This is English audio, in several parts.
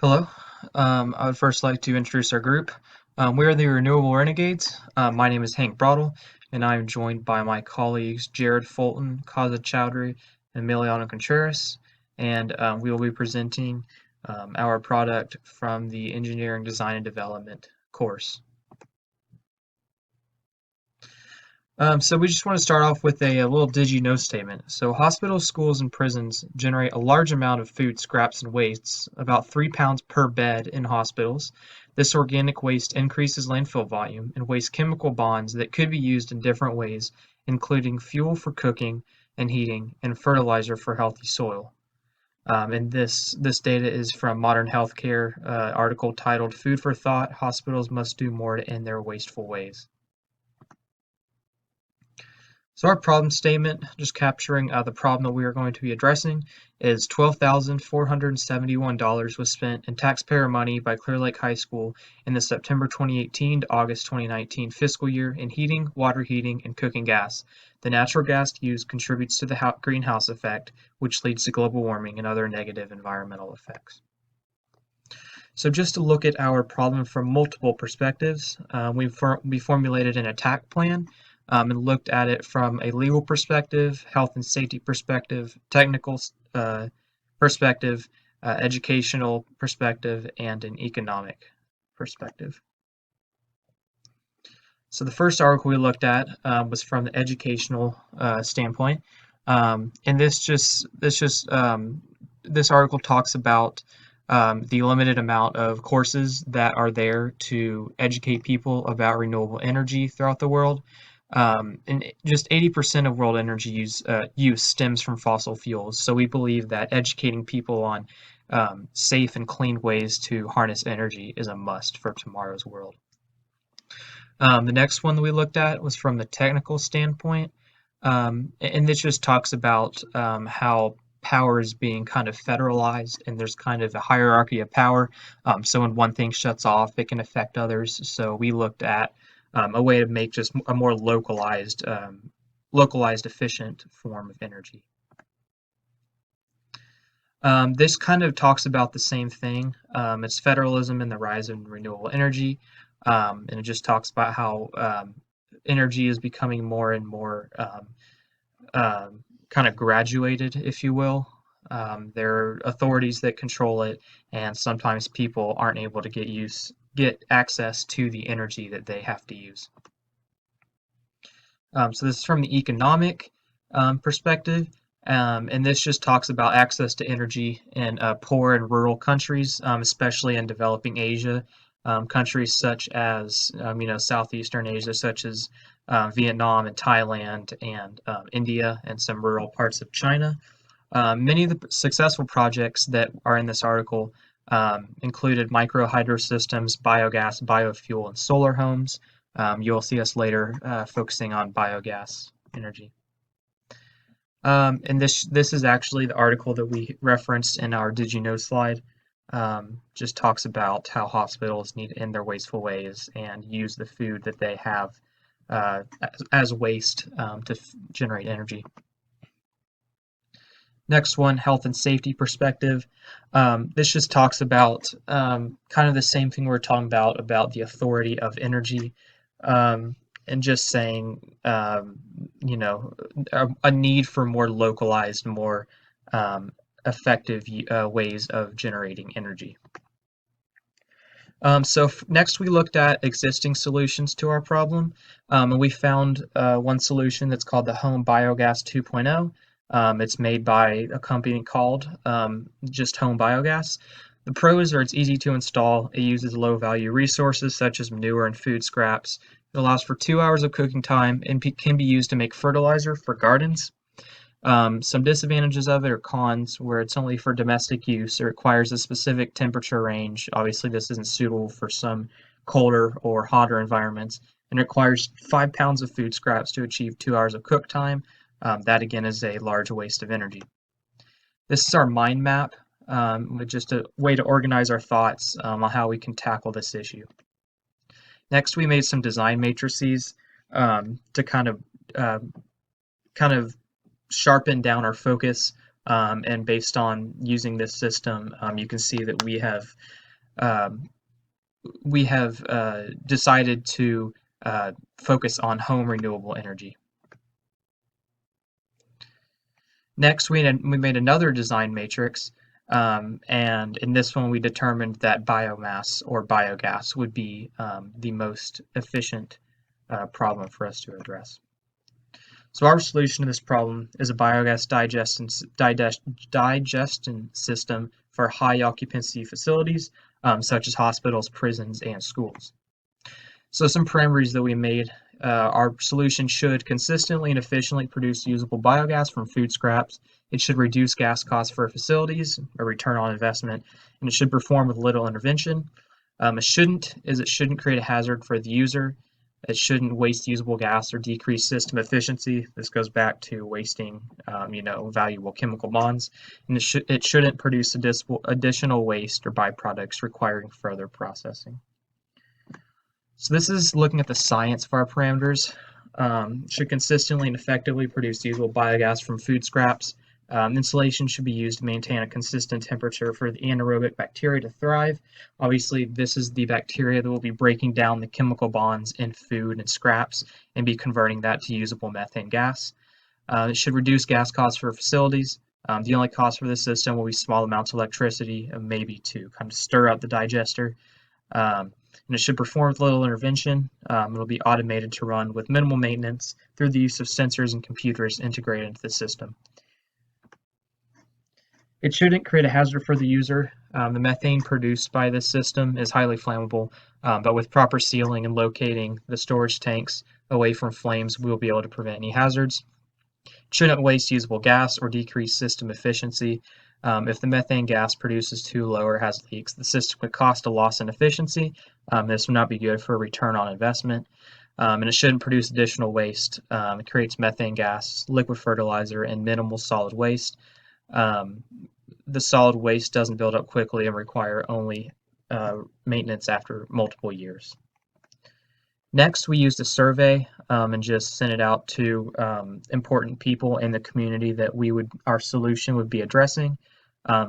Hello. I would first like to introduce our group. We are the Renewable Renegades. My name is Hank Brodel, and I am joined by my colleagues Jared Fulton, Kaza Chowdhury, and Emiliano Contreras. And we will be presenting our product from the Engineering, Design, and Development course. So we just want to start off with a little did you know statement. So hospitals, schools, and prisons generate a large amount of food scraps and wastes, about 3 pounds per bed in hospitals. This organic waste increases landfill volume and wastes chemical bonds that could be used in different ways, including fuel for cooking and heating and fertilizer for healthy soil. And this data is from Modern Healthcare article titled "Food for Thought: Hospitals Must Do More to End Their Wasteful Ways." So our problem statement, just capturing the problem that we are going to be addressing, is $12,471 was spent in taxpayer money by Clear Lake High School in the September 2018 to August 2019 fiscal year in heating, water heating, and cooking gas. The natural gas used contributes to the greenhouse effect, which leads to global warming and other negative environmental effects. So just to look at our problem from multiple perspectives, we formulated an attack plan and looked at it from a legal perspective, health and safety perspective, technical perspective, educational perspective, and an economic perspective. So the first article we looked at was from the educational standpoint, and this article talks about the limited amount of courses that are there to educate people about renewable energy throughout the world. And just 80% of world energy use stems from fossil fuels. So we believe that educating people on safe and clean ways to harness energy is a must for tomorrow's world. The next one that we looked at was from the technical standpoint, and this just talks about how power is being kind of federalized, and there's kind of a hierarchy of power. So when one thing shuts off, it can affect others. So we looked at a way to make just a more localized, efficient form of energy. This kind of talks about the same thing. It's federalism and the rise in renewable energy. And it just talks about how energy is becoming more and more kind of graduated, if you will. There are authorities that control it, and sometimes people aren't able to get access to the energy that they have to use. So this is from the economic perspective, and this just talks about access to energy in poor and rural countries, especially in developing Asia, countries such as Southeastern Asia, such as Vietnam and Thailand and India and some rural parts of China. Many of the successful projects that are in this article included micro hydro systems, biogas, biofuel, and solar homes. You'll see us later focusing on biogas energy. And this is actually the article that we referenced in our Did You Know slide. Just talks about how hospitals need to end their wasteful ways and use the food that they have as waste to generate energy. Next one, health and safety perspective. This just talks about kind of the same thing we're talking about the authority of energy, and just saying, a need for more localized, more effective ways of generating energy. So next we looked at existing solutions to our problem, and we found one solution that's called the Home Biogas 2.0. It's made by a company called just Home Biogas. The pros are it's easy to install. It uses low value resources such as manure and food scraps. It allows for 2 hours of cooking time and can be used to make fertilizer for gardens. Some disadvantages of it are cons, where it's only for domestic use. It requires a specific temperature range. Obviously, this isn't suitable for some colder or hotter environments, and requires 5 pounds of food scraps to achieve 2 hours of cook time. That again is a large waste of energy. This is our mind map, with just a way to organize our thoughts on how we can tackle this issue. Next, we made some design matrices to kind of sharpen down our focus And based on using this system, you can see that um, we have decided to focus on home renewable energy. Next, we made another design matrix, and in this one we determined that biomass or biogas would be the most efficient problem for us to address. So our solution to this problem is a biogas digestion system for high occupancy facilities, such as hospitals, prisons, and schools. So some parameters that we made, our solution should consistently and efficiently produce usable biogas from food scraps. It should reduce gas costs for facilities, a return on investment, and it should perform with little intervention. It shouldn't create a hazard for the user. It shouldn't waste usable gas or decrease system efficiency. This goes back to wasting, valuable chemical bonds. And it shouldn't produce additional waste or byproducts requiring further processing. So this is looking at the science of our parameters. Should consistently and effectively produce usable biogas from food scraps. Insulation should be used to maintain a consistent temperature for the anaerobic bacteria to thrive. Obviously, this is the bacteria that will be breaking down the chemical bonds in food and scraps and be converting that to usable methane gas. It should reduce gas costs for facilities. The only cost for this system will be small amounts of electricity, maybe to kind of stir up the digester. And it should perform with little intervention. It'll be automated to run with minimal maintenance through the use of sensors and computers integrated into the system. It shouldn't create a hazard for the user. The methane produced by this system is highly flammable, but with proper sealing and locating the storage tanks away from flames, we'll be able to prevent any hazards. It shouldn't waste usable gas or decrease system efficiency. If the methane gas produces too low or has leaks, the system could cost a loss in efficiency. This would not be good for a return on investment. And it shouldn't produce additional waste. It creates methane gas, liquid fertilizer, and minimal solid waste. The solid waste doesn't build up quickly and require only maintenance after multiple years. Next, we used a survey and just sent it out to important people in the community that our solution would be addressing,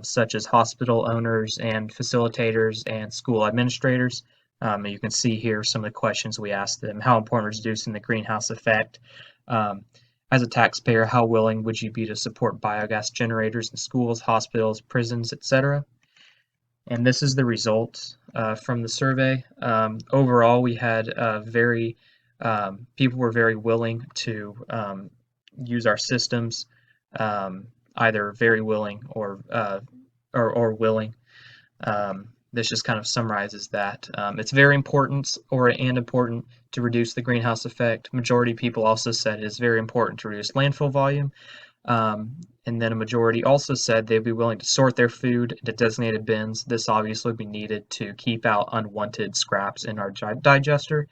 such as hospital owners and facilitators and school administrators. You can see here some of the questions we asked them. How important is reducing the greenhouse effect? As a taxpayer, how willing would you be to support biogas generators in schools, hospitals, prisons, etc.? And this is the results from the survey. Overall, we had people were very willing to use our systems, either very willing or willing. This just kind of summarizes that. It's very important to reduce the greenhouse effect. Majority of people also said it is very important to reduce landfill volume. And then a majority also said they'd be willing to sort their food into designated bins. This obviously would be needed to keep out unwanted scraps in our digester.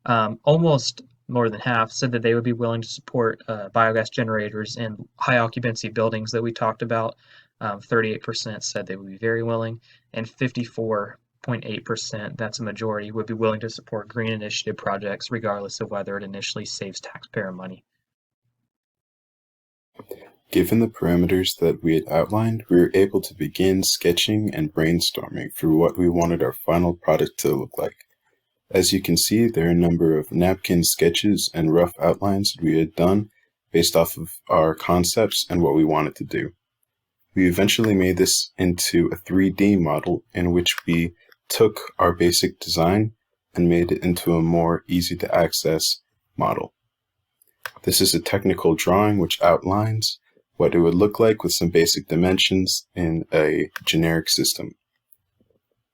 Almost more than half said that they would be willing to support biogas generators in high occupancy buildings that we talked about. 38% said they would be very willing, and 54.8%, that's a majority, would be willing to support green initiative projects regardless of whether it initially saves taxpayer money. Given the parameters that we had outlined, we were able to begin sketching and brainstorming for what we wanted our final product to look like. As you can see, there are a number of napkin sketches and rough outlines that we had done based off of our concepts and what we wanted to do. We eventually made this into a 3D model in which we took our basic design and made it into a more easy to access model. This is a technical drawing which outlines what it would look like with some basic dimensions in a generic system.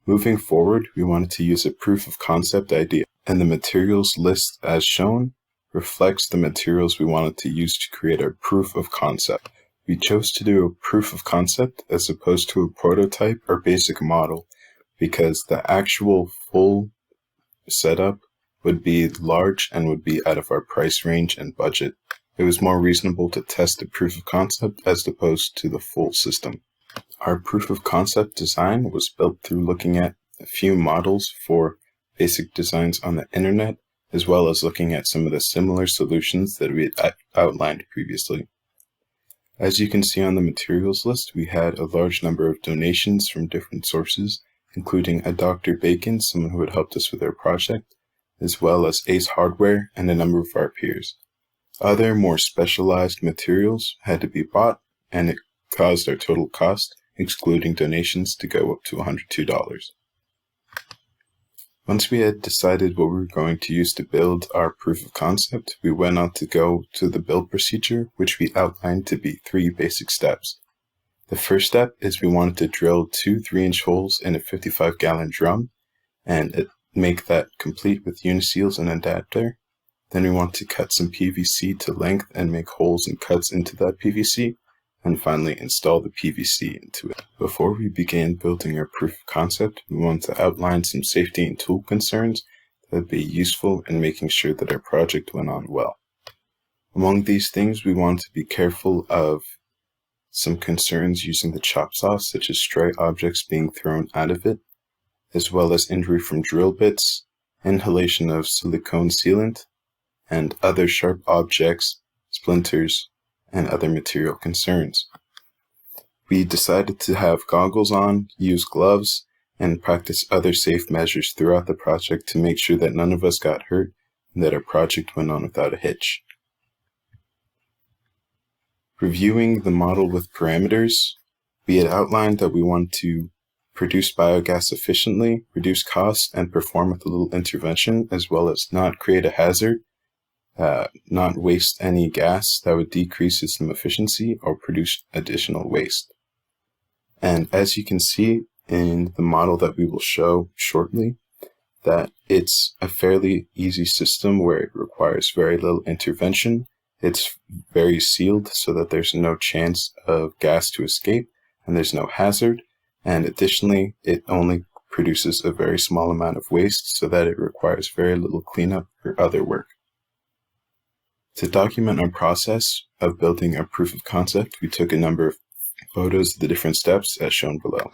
Moving forward, we wanted to use a proof of concept idea, and the materials list as shown reflects the materials we wanted to use to create our proof of concept. We chose to do a proof of concept as opposed to a prototype or basic model because the actual full setup would be large and would be out of our price range and budget. It was more reasonable to test a proof of concept as opposed to the full system. Our proof of concept design was built through looking at a few models for basic designs on the internet, as well as looking at some of the similar solutions that we had outlined previously. As you can see on the materials list, we had a large number of donations from different sources, including a Dr. Bacon, someone who had helped us with our project, as well as Ace Hardware and a number of our peers. Other more specialized materials had to be bought, and it caused our total cost, excluding donations, to go up to $102. Once we had decided what we were going to use to build our proof of concept, we went on to go to the build procedure, which we outlined to be 3 basic steps. The first step is we wanted to drill 2 3-inch holes in a 55-gallon drum and make that complete with uniseals and adapter. Then we want to cut some PVC to length and make holes and cuts into that PVC, and finally install the PVC into it. Before we began building our proof of concept, we want to outline some safety and tool concerns that would be useful in making sure that our project went on well. Among these things, we want to be careful of some concerns using the chop saw, such as stray objects being thrown out of it, as well as injury from drill bits, inhalation of silicone sealant, and other sharp objects, splinters, and other material concerns. We decided to have goggles on, use gloves, and practice other safe measures throughout the project to make sure that none of us got hurt and that our project went on without a hitch. Reviewing the model with parameters, we had outlined that we want to produce biogas efficiently, reduce costs, and perform with a little intervention, as well as not create a hazard, not waste any gas that would decrease system efficiency or produce additional waste. And as you can see in the model that we will show shortly, that it's a fairly easy system where it requires very little intervention. It's very sealed so that there's no chance of gas to escape and there's no hazard. And additionally, it only produces a very small amount of waste so that it requires very little cleanup or other work. To document our process of building a proof of concept, we took a number of photos of the different steps as shown below.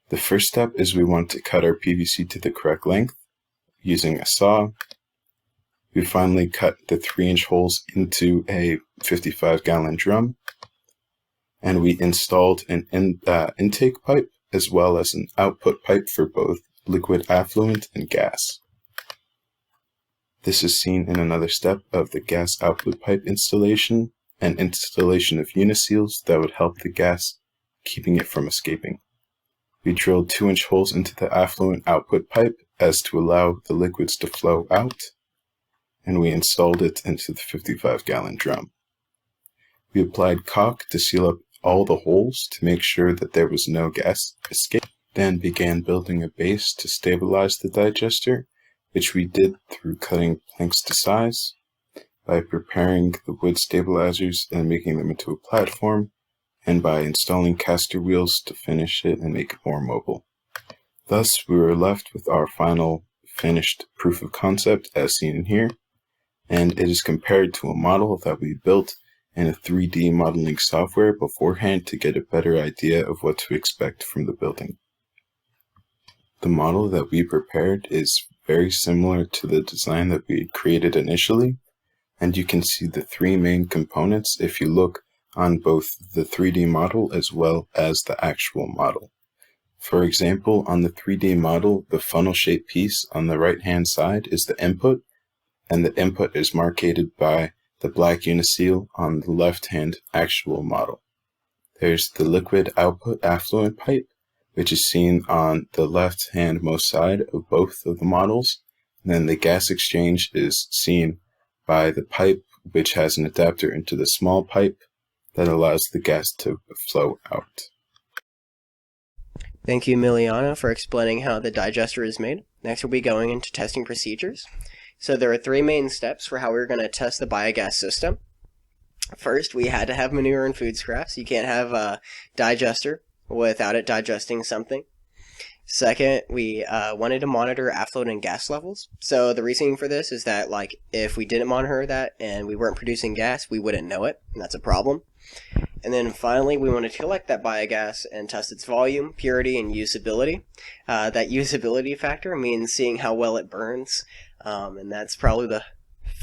The first step is we want to cut our PVC to the correct length using a saw. We finally cut the 3-inch holes into a 55-gallon drum, and we installed an intake pipe as well as an output pipe for both liquid affluent and gas. This is seen in another step of the gas output pipe installation and installation of uniseals that would help the gas, keeping it from escaping. We drilled 2-inch holes into the affluent output pipe as to allow the liquids to flow out, and we installed it into the 55-gallon drum. We applied caulk to seal up all the holes to make sure that there was no gas escape, then began building a base to stabilize the digester, which we did through cutting planks to size, by preparing the wood stabilizers and making them into a platform, and by installing caster wheels to finish it and make it more mobile. Thus, we were left with our final finished proof of concept as seen in here, and it is compared to a model that we built in a 3D modeling software beforehand to get a better idea of what to expect from the building. The model that we prepared is very similar to the design that we had created initially, and you can see the 3 main components if you look on both the 3D model as well as the actual model. For example, on the 3D model, the funnel-shaped piece on the right-hand side is the input, and the input is marked by the black uniseal on the left-hand actual model. There's the liquid output affluent pipe, which is seen on the left-hand most side of both of the models, and then the gas exchange is seen by the pipe, which has an adapter into the small pipe that allows the gas to flow out. Thank you, Miliana, for explaining how the digester is made. Next, we'll be going into testing procedures. So there are 3 main steps for how we're going to test the biogas system. First, we had to have manure and food scraps. You can't have a digester without it digesting something. Second, we wanted to monitor affluent and gas levels. So the reasoning for this is that, like, if we didn't monitor that and we weren't producing gas, we wouldn't know it, and that's a problem. And then finally, we wanted to collect that biogas and test its volume, purity, and usability. That usability factor means seeing how well it burns, and that's probably the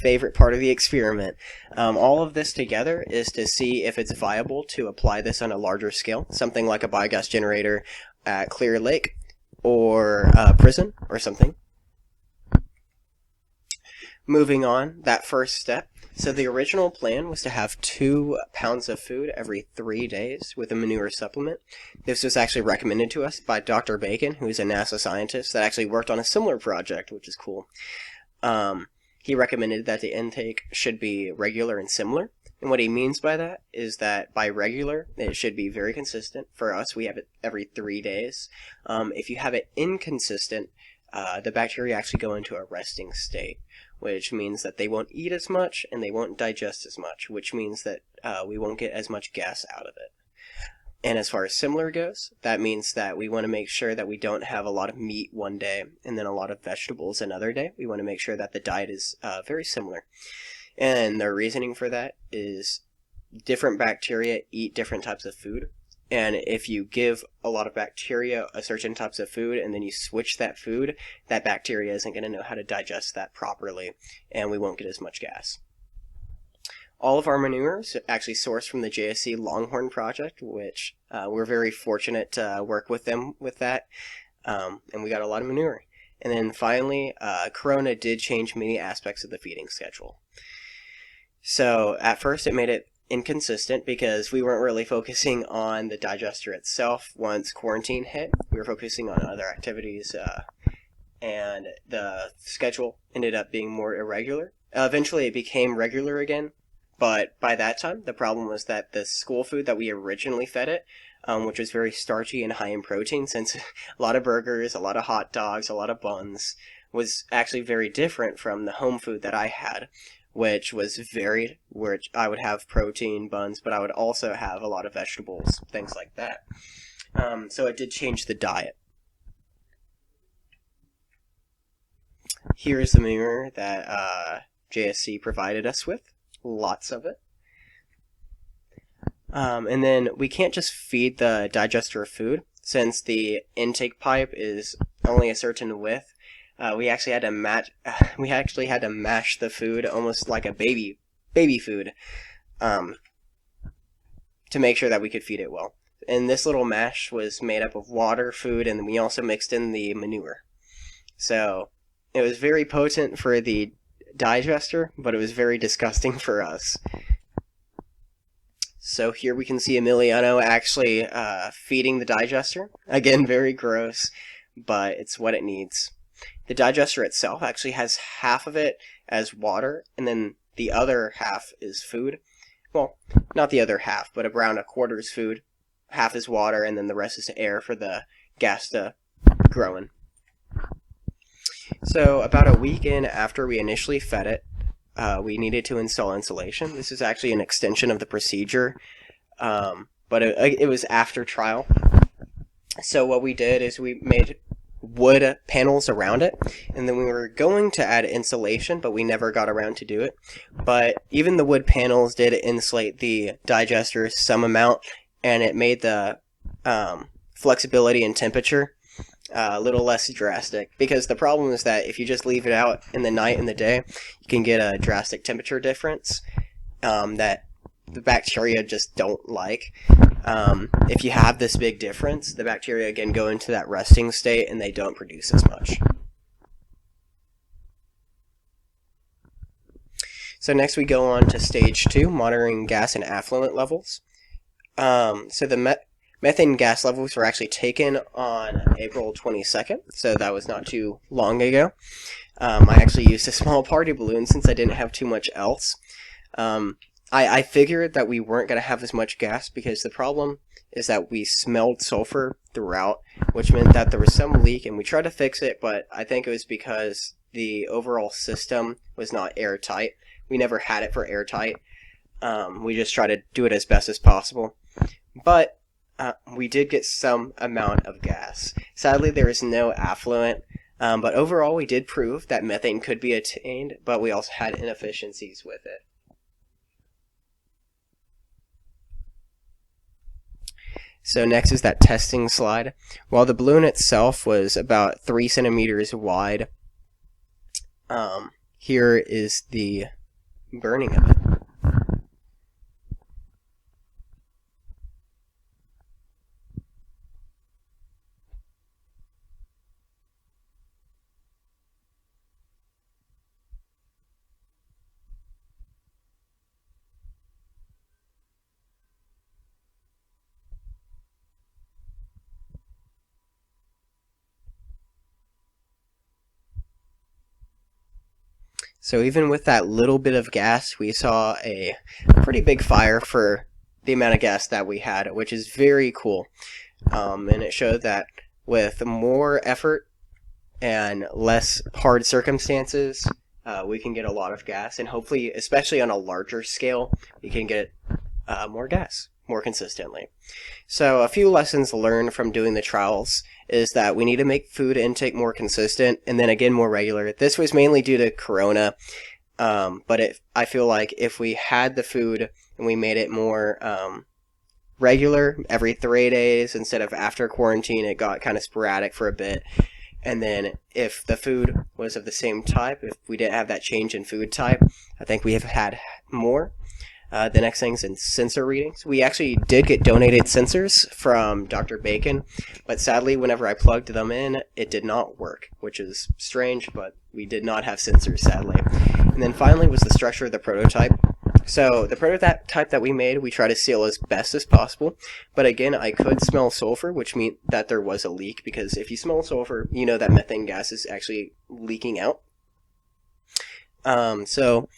favorite part of the experiment. All of this together is to see if it's viable to apply this on a larger scale, something like a biogas generator at Clear Lake or prison or something. Moving on, that first step. So the original plan was to have 2 pounds of food every 3 days with a manure supplement. This was actually recommended to us by Dr. Bacon, who's a NASA scientist that actually worked on a similar project, which is cool. He recommended that the intake should be regular and similar. And what he means by that is that by regular, it should be very consistent. For us, we have it every 3 days. If you have it inconsistent, the bacteria actually go into a resting state, which means that they won't eat as much and they won't digest as much, which means that we won't get as much gas out of it. And as far as similar goes, that means that we want to make sure that we don't have a lot of meat one day and then a lot of vegetables another day. We want to make sure that the diet is very similar. And the reasoning for that is different bacteria eat different types of food. And if you give a lot of bacteria a certain types of food and then you switch that food, that bacteria isn't going to know how to digest that properly, and we won't get as much gas. All of our manure is actually sourced from the JSC Longhorn project, which we're very fortunate to work with them with that, and we got a lot of manure. And then finally, Corona did change many aspects of the feeding schedule. So at first it made it inconsistent because we weren't really focusing on the digester itself once quarantine hit. We were focusing on other activities, and the schedule ended up being more irregular. Eventually it became regular again, but by that time the problem was that the school food that we originally fed it, which was very starchy and high in protein, since a lot of burgers, a lot of hot dogs, a lot of buns, was actually very different from the home food that I had, which was varied, which I would have protein buns, but I would also have a lot of vegetables, things like that. So it did change the diet. Here is the manure that JSC provided us with. Lots of it. And then we can't just feed the digester of food, since the intake pipe is only a certain width. We actually had to mash the food almost like a baby food, to make sure that we could feed it well. And this little mash was made up of water, food, and we also mixed in the manure. So it was very potent for the digester, but it was very disgusting for us. So here we can see Emiliano actually feeding the digester. Again, very gross, but it's what it needs. The digester itself actually has half of it as water, and then the other half is food. Well, not the other half, but around a quarter is food, half is water, and then the rest is air for the gas to grow in. So about a week in after we initially fed it, we needed to install insulation. This is actually an extension of the procedure, but it was after trial. So what we did is we made wood panels around it, and then we were going to add insulation, but we never got around to do it. But even the wood panels did insulate the digester some amount, and it made the flexibility and temperature a little less drastic, because the problem is that if you just leave it out in the night and the day, you can get a drastic temperature difference that the bacteria just don't like. If you have this big difference, the bacteria again go into that resting state and they don't produce as much. So next we go on to stage 2, monitoring gas and affluent levels. So the methane gas levels were actually taken on April 22nd, so that was not too long ago. I actually used a small party balloon since I didn't have too much else. I figured that we weren't going to have as much gas because the problem is that we smelled sulfur throughout, which meant that there was some leak, and we tried to fix it, but I think it was because the overall system was not airtight. We never had it for airtight. We just tried to do it as best as possible. But we did get some amount of gas. Sadly, there is no affluent, but overall we did prove that methane could be attained, but we also had inefficiencies with it. So next is that testing slide. While the balloon itself was about 3 centimeters wide, here is the burning of it. So even with that little bit of gas, we saw a pretty big fire for the amount of gas that we had, which is very cool. And it showed that with more effort and less hard circumstances, we can get a lot of gas, and hopefully, especially on a larger scale, we can get more gas more consistently. So, a few lessons learned from doing the trials is that we need to make food intake more consistent and then again more regular. This was mainly due to Corona, but I feel like if we had the food and we made it more regular every 3 days instead of after quarantine, it got kind of sporadic for a bit. And then if the food was of the same type, if we didn't have that change in food type, I think we have had more. The next thing's in sensor readings. We actually did get donated sensors from Dr. Bacon, but sadly, whenever I plugged them in, it did not work, which is strange, but we did not have sensors, sadly. And then finally was the structure of the prototype. So the prototype that we made, we try to seal as best as possible. But again, I could smell sulfur, which means that there was a leak, because if you smell sulfur, you know that methane gas is actually leaking out. So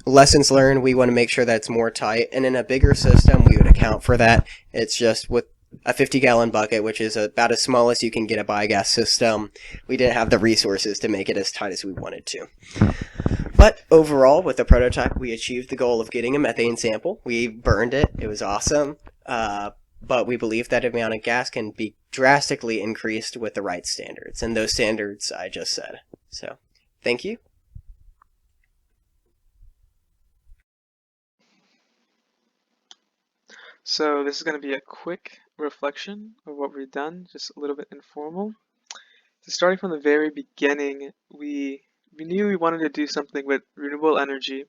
lessons learned, we want to make sure that it's more tight. And in a bigger system, we would account for that. It's just with a 50-gallon bucket, which is about as small as you can get a biogas system. We didn't have the resources to make it as tight as we wanted to. But overall, with the prototype, we achieved the goal of getting a methane sample. We burned it. It was awesome. But we believe that amount of gas can be drastically increased with the right standards. And those standards I just said. So, thank you. So this is going to be a quick reflection of what we've done, just a little bit informal. So starting from the very beginning, we knew we wanted to do something with renewable energy,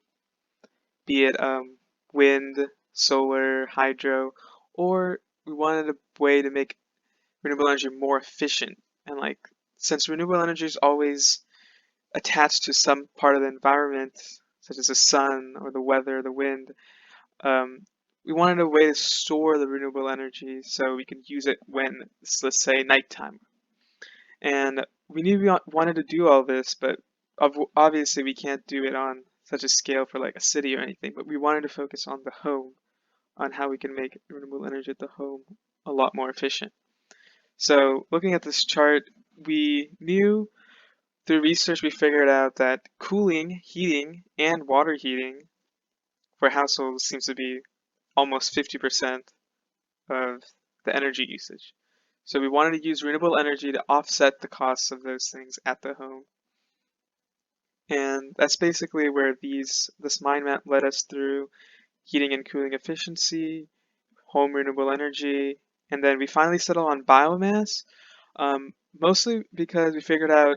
be it wind, solar, hydro, or we wanted a way to make renewable energy more efficient. And like, since renewable energy is always attached to some part of the environment, such as the sun or the weather, the wind, um, we wanted a way to store the renewable energy so we could use it when, let's say, nighttime. And we knew we wanted to do all this, but obviously we can't do it on such a scale for like a city or anything, but we wanted to focus on the home, on how we can make renewable energy at the home a lot more efficient. So looking at this chart, we knew through research we figured out that cooling, heating, and water heating for households seems to be almost 50% of the energy usage. So we wanted to use renewable energy to offset the costs of those things at the home. And that's basically where this mind map led us through heating and cooling efficiency, home renewable energy, and then we finally settled on biomass, mostly because we figured out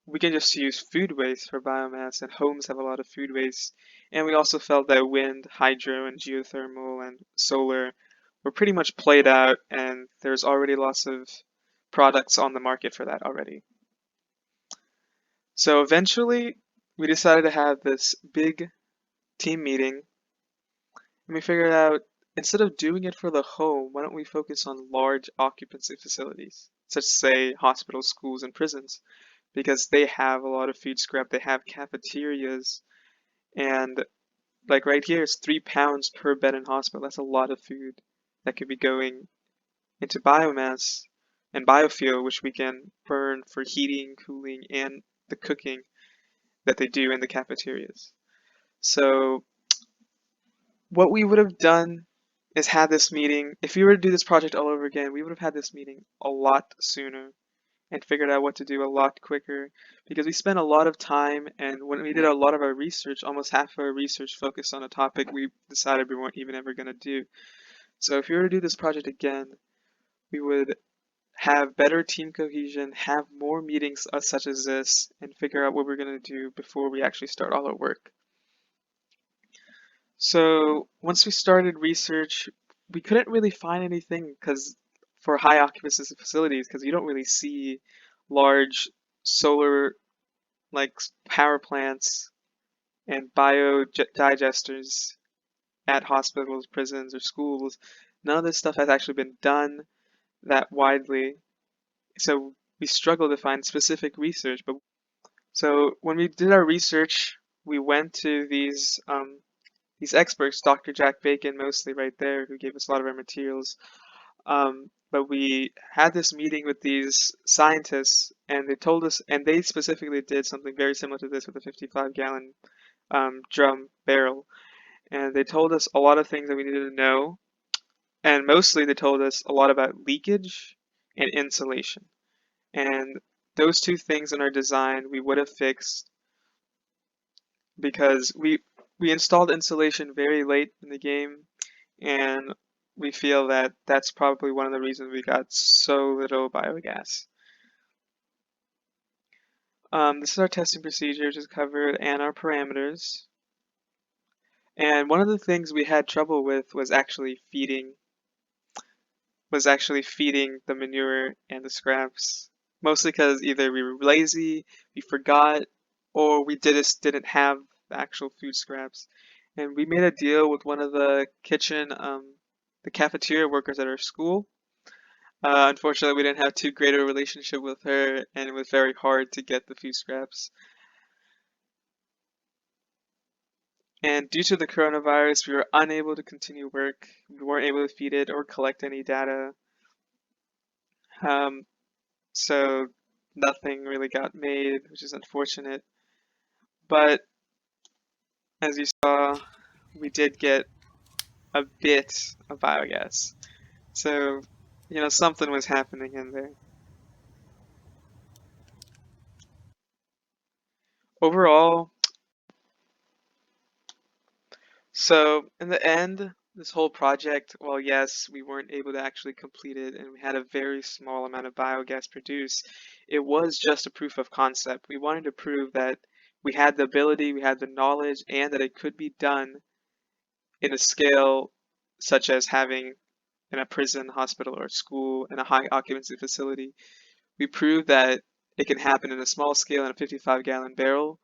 we can just use food waste for biomass, and homes have a lot of food waste. And we also felt that wind, hydro, and geothermal and solar were pretty much played out, and there's already lots of products on the market for that already. So eventually, we decided to have this big team meeting, and we figured out instead of doing it for the home, why don't we focus on large occupancy facilities, such as, say, hospitals, schools, and prisons, because they have a lot of food scrap, they have cafeterias, and like right here, it's 3 pounds per bed in hospital. That's a lot of food that could be going into biomass and biofuel, which we can burn for heating, cooling, and the cooking that they do in the cafeterias. So what we would have done is had this meeting. If we were to do this project all over again, we would have had this meeting a lot sooner and figured out what to do a lot quicker, because we spent a lot of time, and when we did a lot of our research, almost half of our research focused on a topic we decided we weren't even ever going to do. So if we were to do this project again, we would have better team cohesion, have more meetings such as this, and figure out what we're going to do before we actually start all our work. So once we started research, we couldn't really find anything because for high occupancy facilities, because you don't really see large solar like power plants and biodigesters at hospitals, prisons, or schools. None of this stuff has actually been done that widely. So we struggle to find specific research. But so when we did our research, we went to these experts, Dr. Jack Bacon mostly right there, who gave us a lot of our materials. But we had this meeting with these scientists, and they told us, and they specifically did something very similar to this with a 55-gallon drum barrel. And they told us a lot of things that we needed to know, and mostly they told us a lot about leakage and insulation. And those two things in our design we would have fixed because we installed insulation very late in the game, and we feel that that's probably one of the reasons we got so little biogas. This is our testing procedures is covered and our parameters. And one of the things we had trouble with was actually feeding the manure and the scraps. Mostly because either we were lazy, we forgot, or we didn't have the actual food scraps. And we made a deal with one of the the cafeteria workers at our school. Unfortunately, we didn't have too great a relationship with her, and it was very hard to get the food scraps. And due to the coronavirus, we were unable to continue work. We weren't able to feed it or collect any data. Um, so nothing really got made, which is unfortunate. But as you saw, we did get a bit of biogas. So, something was happening in there. Overall, so in the end, this whole project, well, yes, we weren't able to actually complete it and we had a very small amount of biogas produced. It was just a proof of concept. We wanted to prove that we had the ability, we had the knowledge, and that it could be done in a scale such as having in a prison, hospital, or school in a high occupancy facility. We proved that it can happen in a small scale in a 55-gallon barrel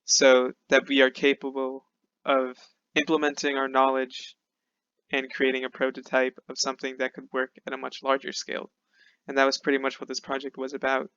so that we are capable of implementing our knowledge and creating a prototype of something that could work at a much larger scale. And that was pretty much what this project was about.